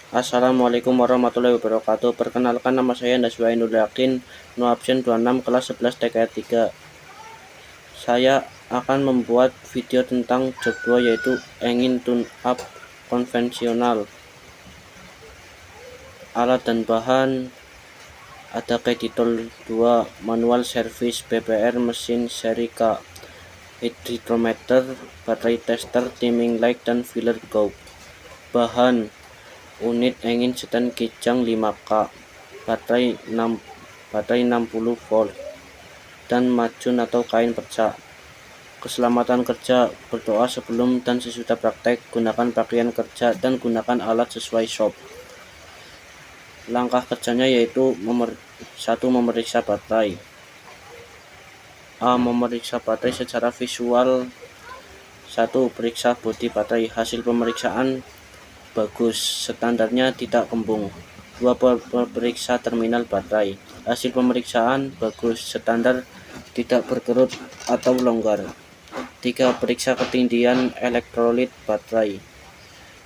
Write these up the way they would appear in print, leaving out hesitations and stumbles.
Assalamualaikum warahmatullahi wabarakatuh. Perkenalkan, nama saya Naswainul Yakin, no absen 26 kelas 11 TKR 3. Saya akan membuat video tentang job 2, yaitu engine tune up konvensional. Alat dan bahan ada editor 2, manual service BPR mesin seri K, hydrometer, baterai tester, timing light, dan filler gauge. Bahan: unit engine sedan Kijang 5K, baterai 60 volt, dan macun atau kain perca. Keselamatan kerja: berdoa sebelum dan sesudah praktek, gunakan pakaian kerja, dan gunakan alat sesuai shop. Langkah kerjanya yaitu 1. Memeriksa baterai. A. Memeriksa baterai secara visual. 1. Periksa bodi baterai. Hasil pemeriksaan bagus, standarnya tidak kembung. 2. Periksa terminal baterai. Hasil pemeriksaan bagus, standar tidak berkerut atau longgar. 3. Periksa ketinggian elektrolit baterai.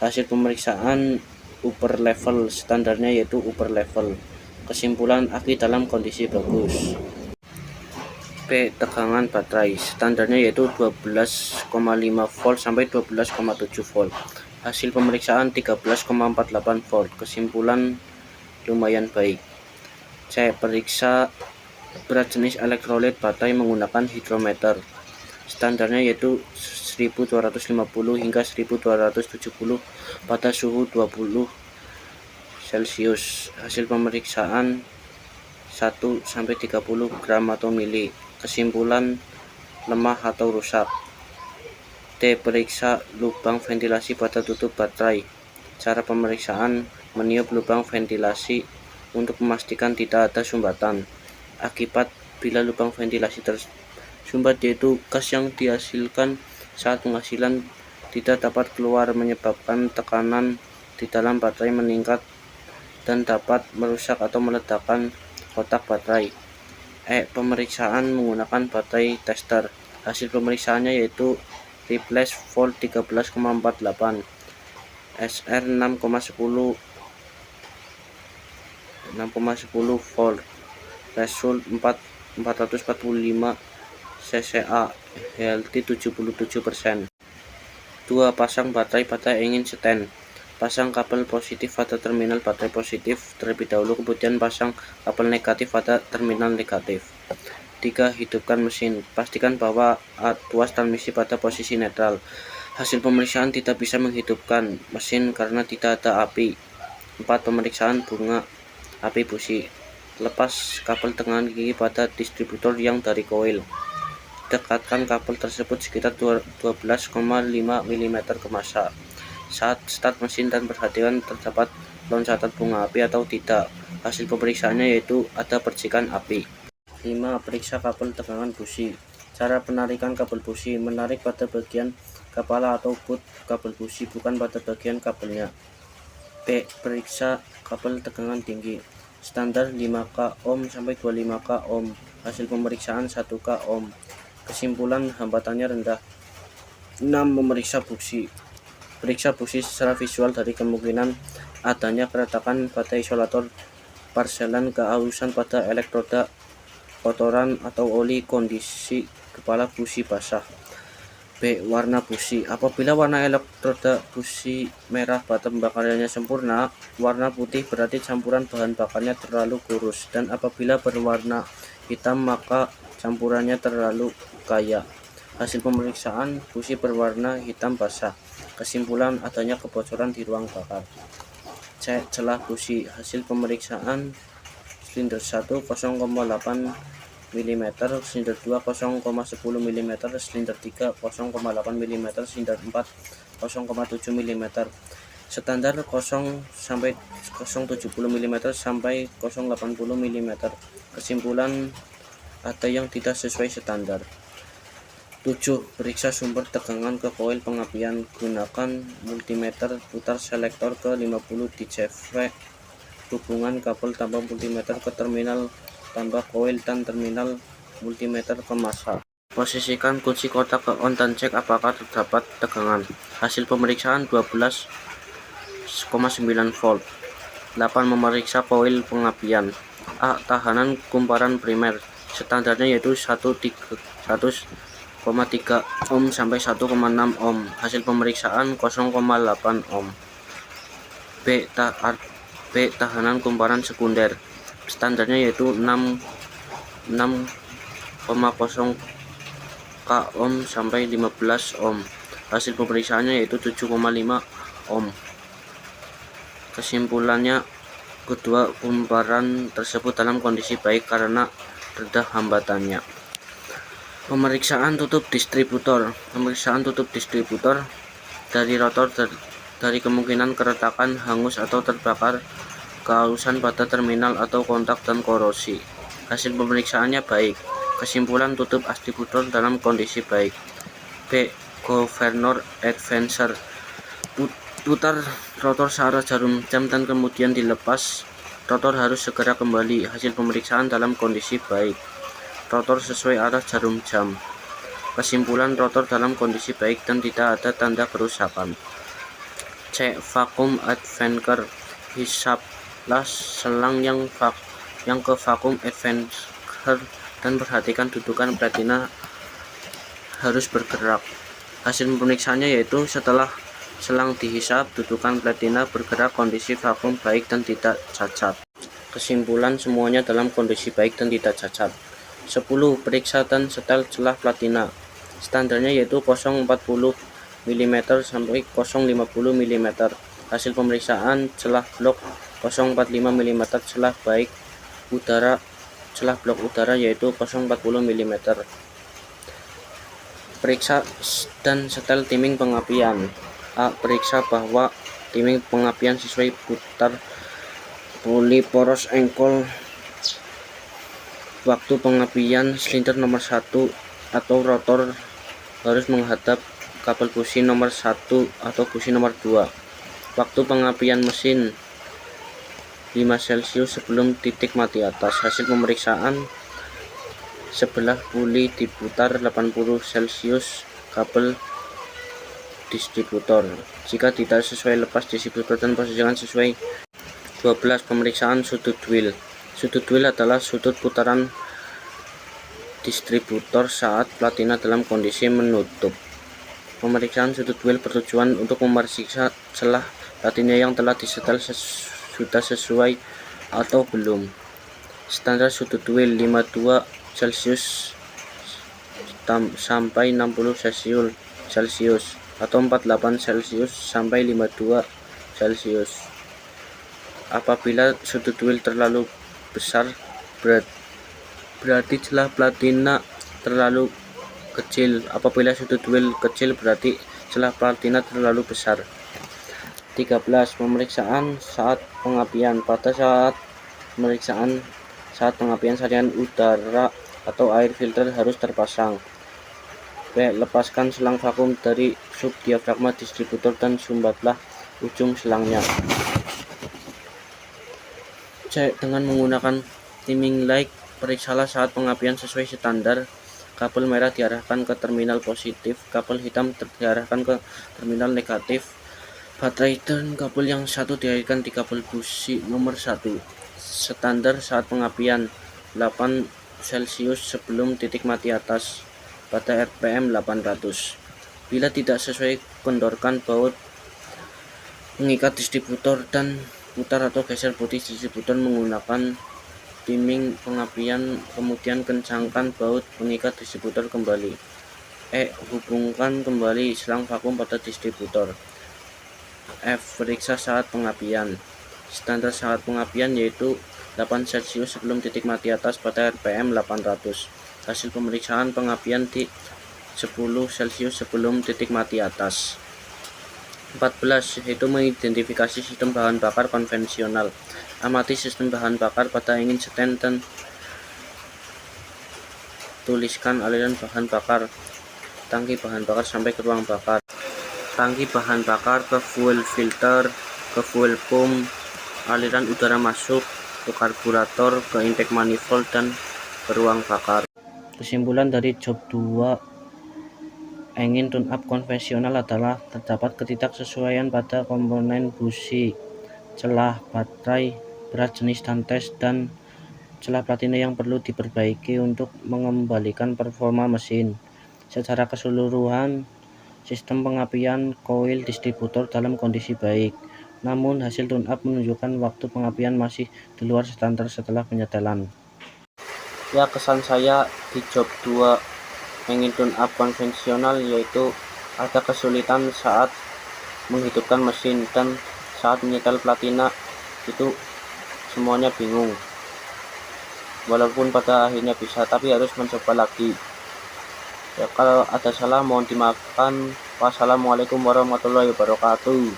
Hasil pemeriksaan upper level, standarnya yaitu upper level. Kesimpulan, aki dalam kondisi bagus. P. Tegangan baterai, standarnya yaitu 12,5 volt sampai 12,7 volt. Hasil pemeriksaan 13,48 volt. Kesimpulan, lumayan baik. C. Periksa berat jenis elektrolit baterai menggunakan hidrometer. Standarnya yaitu 1250 hingga 1270 pada suhu 20 Celcius. Hasil pemeriksaan 1 sampai 30 gram atau mili. Kesimpulan, lemah atau rusak. D. Periksa lubang ventilasi pada tutup baterai. Cara pemeriksaan: meniup lubang ventilasi untuk memastikan tidak ada sumbatan. Akibat bila lubang ventilasi tersumbat, yaitu gas yang dihasilkan saat penghasilan tidak dapat keluar, menyebabkan tekanan di dalam baterai meningkat dan dapat merusak atau meledakkan kotak baterai. E. Pemeriksaan menggunakan baterai tester. Hasil pemeriksaannya yaitu replace volt 13,48, SR 6,10 volt, result 445 cca, healthy 77%. 2. Pasang baterai pada engine stand. Pasang kabel positif pada terminal baterai positif terlebih dahulu, kemudian pasang kabel negatif pada terminal negatif. 3. Hidupkan mesin. Pastikan bahwa tuas transmisi pada posisi netral. Hasil pemeriksaan tidak bisa menghidupkan mesin karena tidak ada api. 4. Pemeriksaan bunga api busi. Lepas kabel tegangan gigi pada distributor yang dari koil. Dekatkan kabel tersebut sekitar 12,5 mm ke massa saat start mesin dan perhatikan terdapat loncatan bunga api atau tidak. Hasil pemeriksaannya yaitu ada percikan api. 5. Periksa kabel tegangan busi. Cara penarikan kabel busi: menarik pada bagian kepala atau boot kabel busi, bukan pada bagian kabelnya. B. Periksa kabel tegangan tinggi. Standar 5K ohm sampai 25K ohm. Hasil pemeriksaan 1K ohm. Kesimpulan, hambatannya rendah. 6. Memeriksa busi. Periksa busi secara visual dari kemungkinan adanya keretakan pada isolator, parselan kehausan pada elektroda, kotoran atau oli, kondisi kepala busi basah. B. Warna busi. Apabila warna elektroda busi merah, bahan bakarnya sempurna. Warna putih berarti campuran bahan bakarnya terlalu kurus, dan apabila berwarna hitam maka campurannya terlalu kaya. Hasil pemeriksaan busi berwarna hitam basah. Kesimpulan, adanya kebocoran di ruang bakar. C. Celah busi. Hasil pemeriksaan: silinder 1 0,8 mm, silinder 2 0,10 mm, silinder 3 0,8 mm, silinder 4 0,7 mm. Standar 0 sampai 0,70 mm sampai 0,80 mm. Kesimpulan, ada yang tidak sesuai standar. 7. Periksa sumber tegangan ke koil pengapian. Gunakan multimeter, putar selektor ke 50 dcv. Hubungan kabel tambah multimeter ke terminal tambah koil dan terminal multimeter ke massa. Posisikan kunci kotak ke on dan cek apakah terdapat tegangan. Hasil pemeriksaan 12 volt. 8. Memeriksa koil pengapian. A. Tahanan kumparan primer. Standarnya yaitu 1,3 ohm sampai 1,6 ohm. Hasil pemeriksaan 0,8 ohm. B. Tahanan kumparan sekunder. Standarnya yaitu 6,0 ohm sampai 15 ohm. Hasil pemeriksaannya yaitu 7,5 ohm. Kesimpulannya, kedua kumparan tersebut dalam kondisi baik karena rendah hambatannya. Pemeriksaan tutup distributor. Pemeriksaan tutup distributor dari rotor dari kemungkinan keretakan, hangus atau terbakar, kehausan pada terminal atau kontak, dan korosi. Hasil pemeriksaannya baik. Kesimpulan, tutup distributor dalam kondisi baik. B. Governor Advancer. Putar rotor searah jarum jam dan kemudian dilepas. Rotor harus segera kembali. Hasil pemeriksaan dalam kondisi baik. Rotor sesuai arah jarum jam. Kesimpulan, rotor dalam kondisi baik dan tidak ada tanda kerusakan. C. Vacuum advancer. Hisaplah selang yang ke vacuum advancer dan perhatikan dudukan platina harus bergerak. Hasil pemeriksaannya yaitu setelah selang dihisap, dudukan platina bergerak, kondisi vakum baik dan tidak cacat. Kesimpulan, semuanya dalam kondisi baik dan tidak cacat. 10. Periksa dan setel celah platina. Standarnya yaitu 0,40 mm sampai 0,50 mm. Hasil pemeriksaan celah blok 0,45 mm, celah baik udara, celah blok udara yaitu 0,40 mm. Periksa dan setel timing pengapian. A. Periksa bahwa timing pengapian sesuai putar polyporos engkol. Waktu pengapian silinder nomor 1 atau rotor harus menghadap kabel busi nomor 1 atau busi nomor 2. Waktu pengapian mesin 5 Celcius sebelum titik mati atas. Hasil pemeriksaan, sebelah puli diputar 80 Celcius kabel distributor. Jika tidak sesuai, lepas distributor dan posisikan sesuai. 12. Pemeriksaan sudut wheel. Sudut wheel adalah sudut putaran distributor saat platina dalam kondisi menutup. Pemeriksaan sudut wheel bertujuan untuk memeriksa celah platina yang telah disetel sudah sesuai atau belum. Standar sudut wheel 52 Celcius sampai 60 Celcius atau 48 Celcius sampai 52 Celcius. Apabila sudut wheel terlalu besar, berarti celah platina terlalu kecil. Apabila sudut wheel kecil, berarti celah platina terlalu besar. 13. Pemeriksaan saat pengapian. Pada saat pemeriksaan saat pengapian, saringan udara atau air filter harus terpasang. B. Lepaskan selang vakum dari subdiafragma distributor dan sumbatlah ujung selangnya. C. Dengan menggunakan timing light, periksalah saat pengapian sesuai standar. Kabel merah diarahkan ke terminal positif, kabel hitam diarahkan ke terminal negatif. Baterai dan kabel yang satu dialirkan di kabel busi nomor 1. Standar saat pengapian 8 Celcius sebelum titik mati atas pada RPM 800. Bila tidak sesuai, kendorkan baut pengikat distributor dan putar atau geser bodi distributor menggunakan timing pengapian, kemudian kencangkan baut pengikat distributor kembali. E. Hubungkan kembali selang vakum pada distributor. F. Periksa saat pengapian. Standar saat pengapian yaitu 8 Celcius sebelum titik mati atas pada RPM 800. Hasil pemeriksaan pengapian di 10 Celcius sebelum titik mati atas. 14. Yaitu mengidentifikasi sistem bahan bakar konvensional. Amati sistem bahan bakar pada engine stand dan tuliskan aliran bahan bakar tangki bahan bakar sampai ke ruang bakar. Tangki bahan bakar ke fuel filter, ke fuel pump, aliran udara masuk ke karburator, ke intake manifold, dan ke ruang bakar. Kesimpulan dari job 2 engine tune-up konvensional adalah terdapat ketidaksesuaian pada komponen busi, celah baterai, berat jenis dan tes, dan celah platina yang perlu diperbaiki untuk mengembalikan performa mesin. Secara keseluruhan, sistem pengapian koil distributor dalam kondisi baik, namun hasil tune-up menunjukkan waktu pengapian masih di luar standar setelah penyetelan. Ya, kesan saya di job 2 engine tune-up konvensional yaitu ada kesulitan saat menghidupkan mesin, dan saat menyetel platina itu semuanya bingung. Walaupun pada akhirnya bisa, tapi harus mencoba lagi. Ya, kalau ada salah mohon dimaafkan. Wassalamualaikum warahmatullahi wabarakatuh.